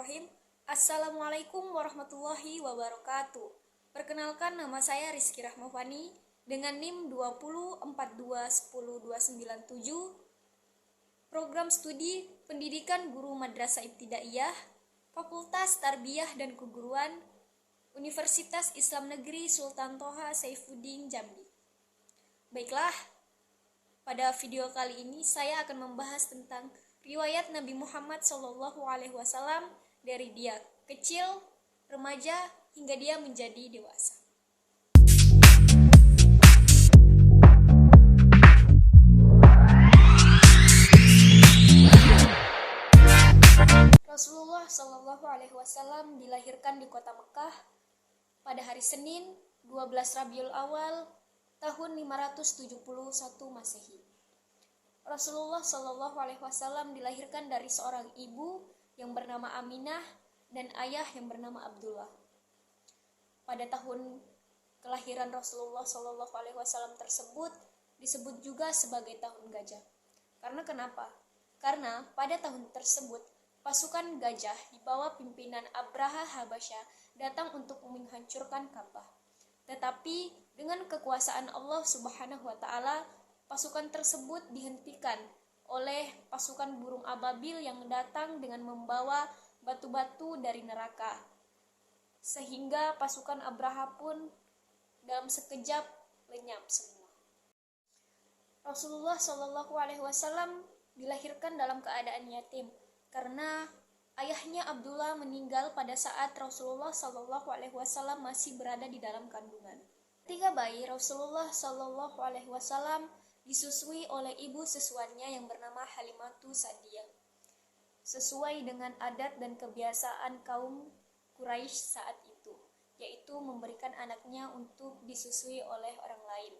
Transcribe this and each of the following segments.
Bismillahirrahmanirrahim. Assalamualaikum warahmatullahi wabarakatuh. Perkenalkan, nama saya Rizky Rahmafani dengan NIM 2042100297, Program Studi Pendidikan Guru Madrasah Ibtidaiyah, Fakultas Tarbiyah dan Keguruan, Universitas Islam Negeri Sultan Toha Saifuddin Jambi. Baiklah, pada video kali ini saya akan membahas tentang riwayat Nabi Muhammad SAW dari dia kecil, remaja, hingga dia menjadi dewasa. Rasulullah SAW dilahirkan di kota Mekah pada hari Senin 12 Rabiul Awal tahun 571 Masehi. Rasulullah SAW dilahirkan dari seorang ibu yang bernama Aminah dan ayah yang bernama Abdullah. Pada tahun kelahiran Rasulullah SAW tersebut disebut juga sebagai tahun gajah. Karena kenapa? Karena pada tahun tersebut pasukan gajah di bawah pimpinan Abraha Habasyah datang untuk menghancurkan Ka'bah. Tetapi dengan kekuasaan Allah Subhanahu wa taala, pasukan tersebut dihentikan oleh pasukan burung ababil yang datang dengan membawa batu-batu dari neraka. Sehingga pasukan Abraha pun dalam sekejap lenyap semua. Rasulullah SAW dilahirkan dalam keadaan yatim karena ayahnya Abdullah meninggal pada saat Rasulullah SAW masih berada di dalam kandungan. Ketika bayi, Rasulullah SAW disusui oleh ibu sesuannya yang bernama Halimatu Sa'diyah, sesuai dengan adat dan kebiasaan kaum Quraisy saat itu, yaitu memberikan anaknya untuk disusui oleh orang lain.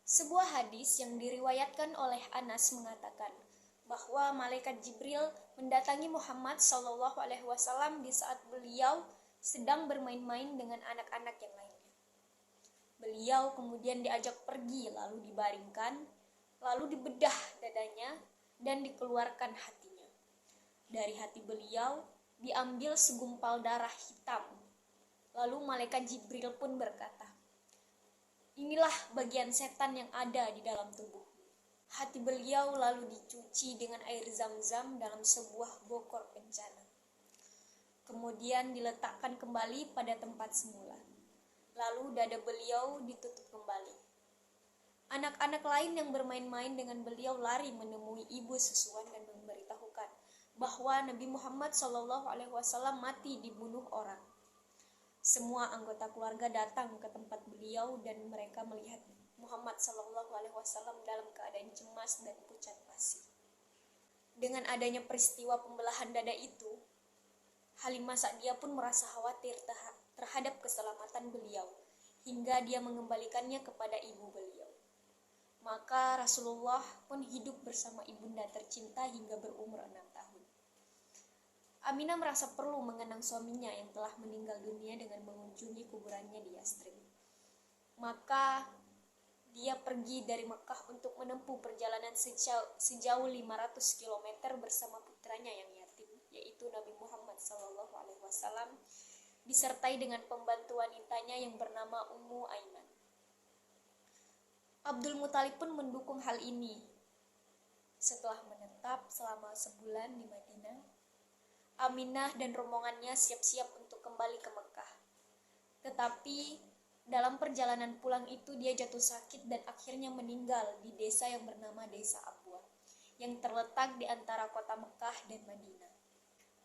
Sebuah hadis yang diriwayatkan oleh Anas mengatakan bahwa malaikat Jibril mendatangi Muhammad SAW di saat beliau sedang bermain-main dengan anak-anak yang lainnya. Beliau kemudian diajak pergi, lalu dibaringkan, lalu dibedah dadanya dan dikeluarkan hatinya. Dari hati beliau diambil segumpal darah hitam. Lalu malaikat Jibril pun berkata, "Inilah bagian setan yang ada di dalam tubuhmu." Hati beliau lalu dicuci dengan air zam-zam dalam sebuah bokor bencana. Kemudian diletakkan kembali pada tempat semula. Lalu dada beliau ditutup kembali. Anak-anak lain yang bermain-main dengan beliau lari menemui ibu sesuan dan memberitahukan bahwa Nabi Muhammad SAW mati dibunuh orang. Semua anggota keluarga datang ke tempat beliau dan mereka melihat Muhammad SAW dalam keadaan cemas dan pucat pasi. Dengan adanya peristiwa pembelahan dada itu, Halimah Sa'diyah pun merasa khawatir terhadap keselamatan beliau, hingga dia mengembalikannya kepada ibu beliau. Maka Rasulullah pun hidup bersama ibunda tercinta hingga berumur 6 tahun. Aminah merasa perlu mengenang suaminya yang telah meninggal dunia dengan mengunjungi kuburannya di Yastrib. Maka dia pergi dari Mekah untuk menempuh perjalanan sejauh 500 km bersama putranya yang yatim, yaitu Nabi Muhammad SAW, disertai dengan pembantu wanitanya yang bernama Ummu Aiman. Abdul Muthalib pun mendukung hal ini. Setelah menetap selama sebulan di Madinah, Aminah dan rombongannya siap-siap untuk kembali ke Mekah. Tetapi dalam perjalanan pulang itu dia jatuh sakit dan akhirnya meninggal di desa yang bernama Desa Abwa, yang terletak di antara kota Mekah dan Madinah.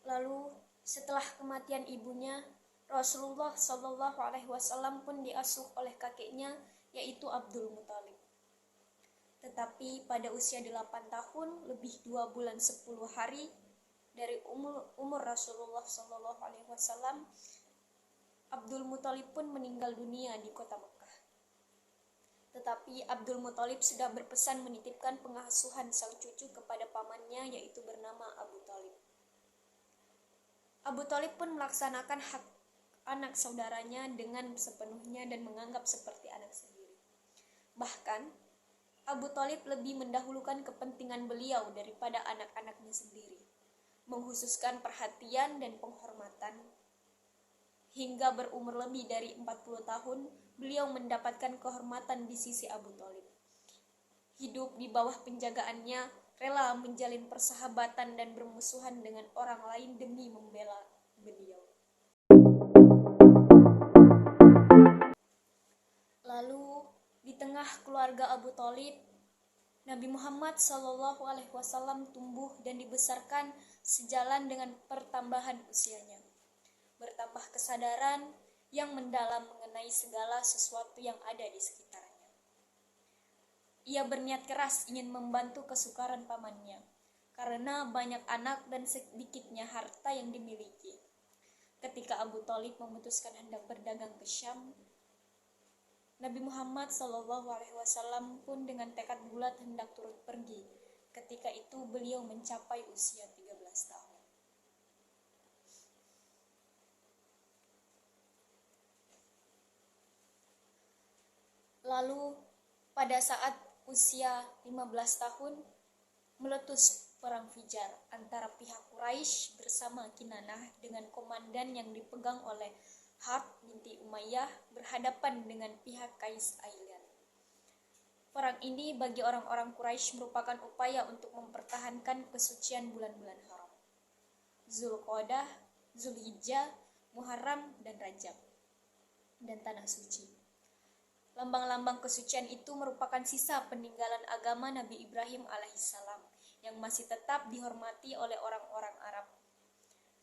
Lalu setelah kematian ibunya, Rasulullah SAW pun diasuh oleh kakeknya, yaitu Abdul Muthalib. Tetapi pada usia 8 tahun, lebih 2 bulan 10 hari dari umur Rasulullah SAW, Abdul Muthalib pun meninggal dunia di kota Mekah. Tetapi Abdul Muthalib sudah berpesan menitipkan pengasuhan sang cucu kepada pamannya, yaitu bernama Abu Thalib. Abu Thalib pun melaksanakan hak anak saudaranya dengan sepenuhnya dan menganggap seperti anak sendiri. Bahkan Abu Thalib lebih mendahulukan kepentingan beliau daripada anak-anaknya sendiri, menghususkan perhatian dan penghormatan. Hingga berumur lebih dari 40 tahun, beliau mendapatkan kehormatan di sisi Abu Thalib. Hidup di bawah penjagaannya, rela menjalin persahabatan dan bermusuhan dengan orang lain demi membela beliau. Lalu, di tengah keluarga Abu Thalib, Nabi Muhammad SAW tumbuh dan dibesarkan sejalan dengan pertambahan usianya. Bertambah kesadaran yang mendalam mengenai segala sesuatu yang ada di sekitarnya. Ia berniat keras ingin membantu kesukaran pamannya, karena banyak anak dan sedikitnya harta yang dimiliki. Ketika Abu Thalib memutuskan hendak berdagang ke Syam, Nabi Muhammad SAW pun dengan tekad bulat hendak turut pergi. Ketika itu beliau mencapai usia 13 tahun. Lalu pada saat usia 15 tahun meletus perang Fijar antara pihak Quraisy bersama Kinanah dengan komandan yang dipegang oleh Harb binti Umayyah berhadapan dengan pihak Qais Ailan. Perang ini bagi orang-orang Quraisy merupakan upaya untuk mempertahankan kesucian bulan-bulan haram, Zulqa'dah, Zulhijjah, Muharram, dan Rajab, dan Tanah Suci. Lambang-lambang kesucian itu merupakan sisa peninggalan agama Nabi Ibrahim alaihissalam yang masih tetap dihormati oleh orang-orang Arab.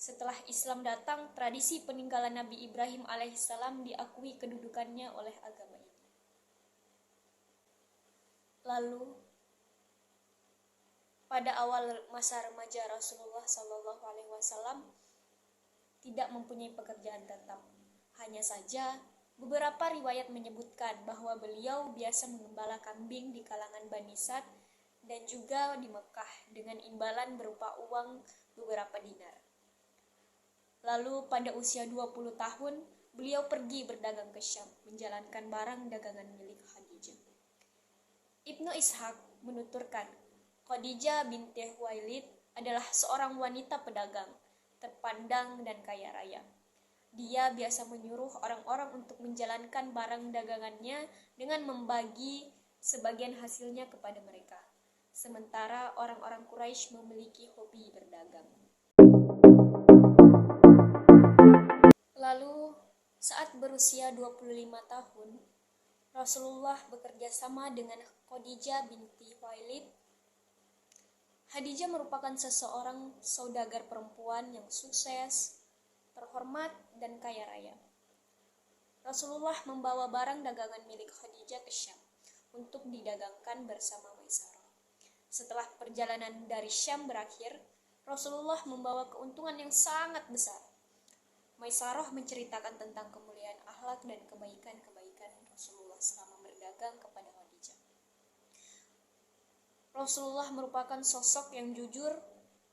Setelah Islam datang, tradisi peninggalan Nabi Ibrahim alaihissalam diakui kedudukannya oleh agama ini. Lalu, pada awal masa remaja Rasulullah SAW tidak mempunyai pekerjaan tetap. Hanya saja, beberapa riwayat menyebutkan bahwa beliau biasa mengembala kambing di kalangan Bani Sa'd dan juga di Mekah dengan imbalan berupa uang beberapa dinar. Lalu pada usia 20 tahun, beliau pergi berdagang ke Syam, menjalankan barang dagangan milik Khadijah. Ibnu Ishaq menuturkan, Khadijah binti Khuwailid adalah seorang wanita pedagang, terpandang dan kaya raya. Dia biasa menyuruh orang-orang untuk menjalankan barang dagangannya dengan membagi sebagian hasilnya kepada mereka. Sementara orang-orang Quraisy memiliki hobi berdagang. Lalu, saat berusia 25 tahun, Rasulullah bekerja sama dengan Khadijah binti Khuwailid. Khadijah merupakan seseorang saudagar perempuan yang sukses, terhormat, dan kaya raya. Rasulullah membawa barang dagangan milik Khadijah ke Syam untuk didagangkan bersama Maisarah. Setelah perjalanan dari Syam berakhir, Rasulullah membawa keuntungan yang sangat besar. Maisarah menceritakan tentang kemuliaan akhlak dan kebaikan-kebaikan Rasulullah selama berdagang kepada Khadijah. Rasulullah merupakan sosok yang jujur,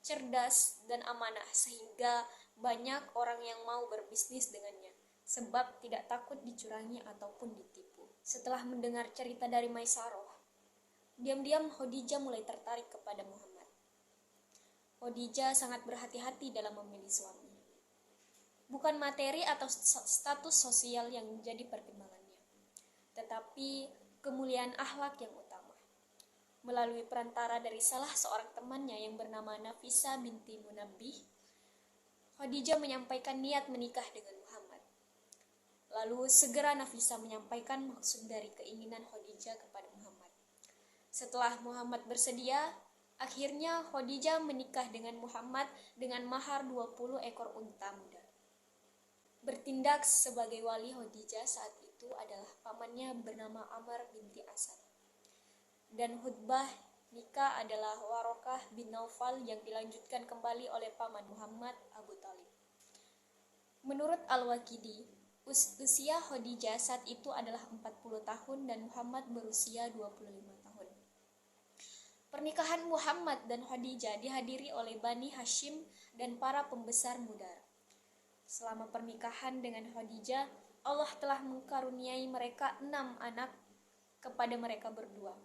cerdas, dan amanah sehingga banyak orang yang mau berbisnis dengannya, sebab tidak takut dicurangi ataupun ditipu. Setelah mendengar cerita dari Maisarah, diam-diam Khadijah mulai tertarik kepada Muhammad. Khadijah sangat berhati-hati dalam memilih suami. Bukan materi atau status sosial yang menjadi pertimbangannya, tetapi kemuliaan akhlak yang utama. Melalui perantara dari salah seorang temannya yang bernama Nafisa binti Munabbih, Khadijah menyampaikan niat menikah dengan Muhammad. Lalu segera Nafisa menyampaikan maksud dari keinginan Khadijah kepada Muhammad. Setelah Muhammad bersedia, akhirnya Khadijah menikah dengan Muhammad dengan mahar 20 ekor unta muda. Bertindak sebagai wali Khadijah saat itu adalah pamannya bernama Amr binti Asad. Dan khutbah nikah adalah Warokah bin Naufal yang dilanjutkan kembali oleh paman Muhammad, Abu Thalib. Menurut Al-Waqidi, usia Khadijah saat itu adalah 40 tahun dan Muhammad berusia 25 tahun. Pernikahan Muhammad dan Khadijah dihadiri oleh Bani Hashim dan para pembesar Mudar. Selama pernikahan dengan Khadijah, Allah telah mengkaruniai mereka 6 anak kepada mereka berdua.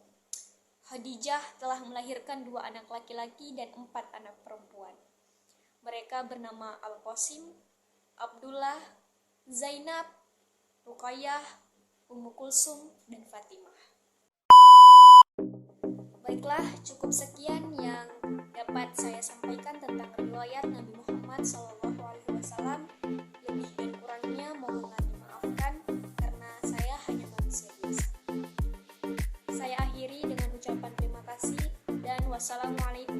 Khadijah telah melahirkan 2 anak laki-laki dan 4 anak perempuan. Mereka bernama Al-Qasim, Abdullah, Zainab, Ruqayyah, Ummu Kulsum, dan Fatimah. Baiklah, cukup sekian yang dapat saya sampaikan tentang riwayat Nabi Muhammad SAW. Lebih dan kurangnya mohon dimaafkan karena saya hanya manusia biasa. Saya akhiri dengan ucapan terima kasih dan wassalamualaikum